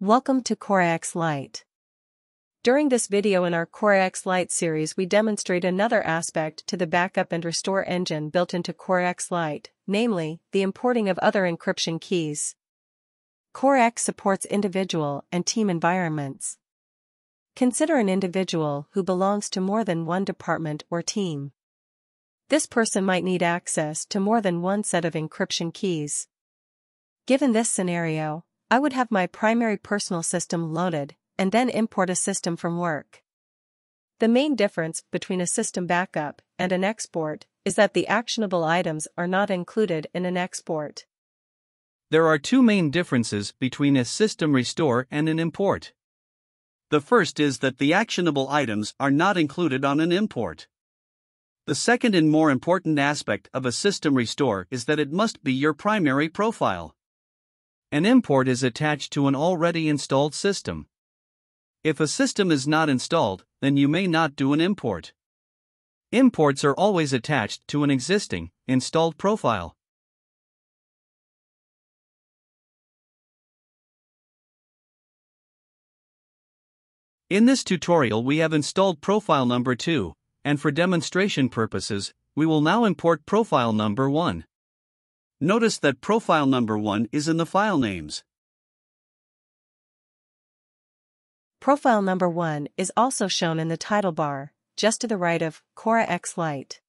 Welcome to CORA X Lite. During this video in our CORA X Lite series we demonstrate another aspect to the backup and restore engine built into CORA X Lite, namely, the importing of other encryption keys. CORA X supports individual and team environments. Consider an individual who belongs to more than one department or team. This person might need access to more than one set of encryption keys. Given this scenario, I would have my primary personal system loaded, and then import a system from work. The main difference between a system backup and an export is that the actionable items are not included in an export. There are two main differences between a system restore and an import. The first is that the actionable items are not included on an import. The second and more important aspect of a system restore is that it must be your primary profile. An import is attached to an already installed system. If a system is not installed, then you may not do an import. Imports are always attached to an existing, installed profile. In this tutorial we have installed profile number 2, and for demonstration purposes, we will now import profile number 1. Notice that profile number 1 is in the file names. Profile number 1 is also shown in the title bar, just to the right of CORA X Lite.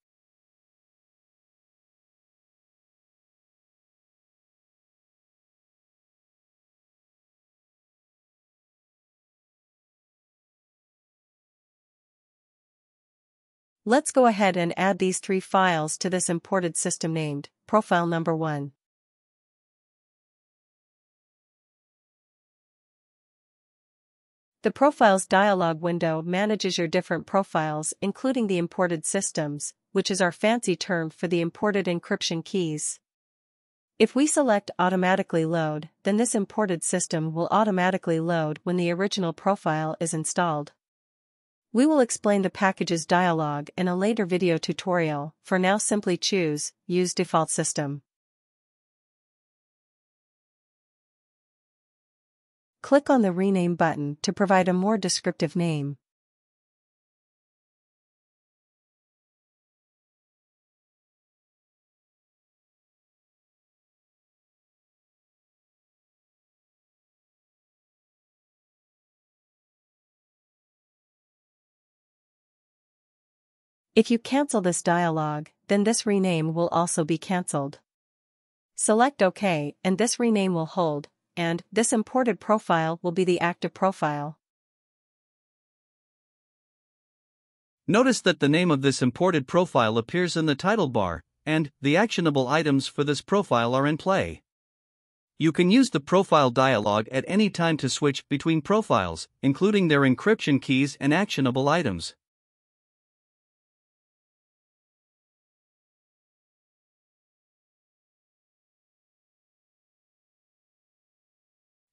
Let's go ahead and add these three files to this imported system named profile number 1. The Profiles dialog window manages your different profiles including the imported systems, which is our fancy term for the imported encryption keys. If we select Automatically Load, then this imported system will automatically load when the original profile is installed. We will explain the packages dialog in a later video tutorial. For now simply choose Use Default System. Click on the Rename button to provide a more descriptive name. If you cancel this dialog, then this rename will also be cancelled. Select OK and this rename will hold, and this imported profile will be the active profile. Notice that the name of this imported profile appears in the title bar, and the actionable items for this profile are in play. You can use the profile dialog at any time to switch between profiles, including their encryption keys and actionable items.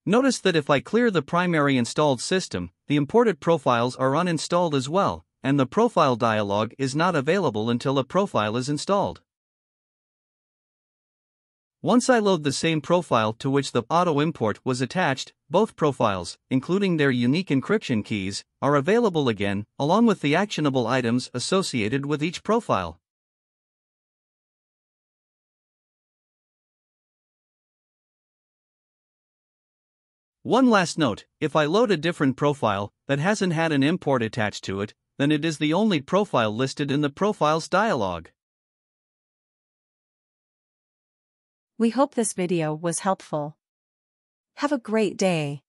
Notice that if I clear the primary installed system, the imported profiles are uninstalled as well, and the profile dialog is not available until a profile is installed. Once I load the same profile to which the auto import was attached, both profiles, including their unique encryption keys, are available again, along with the actionable items associated with each profile. One last note, if I load a different profile that hasn't had an import attached to it, then it is the only profile listed in the Profiles dialog. We hope this video was helpful. Have a great day.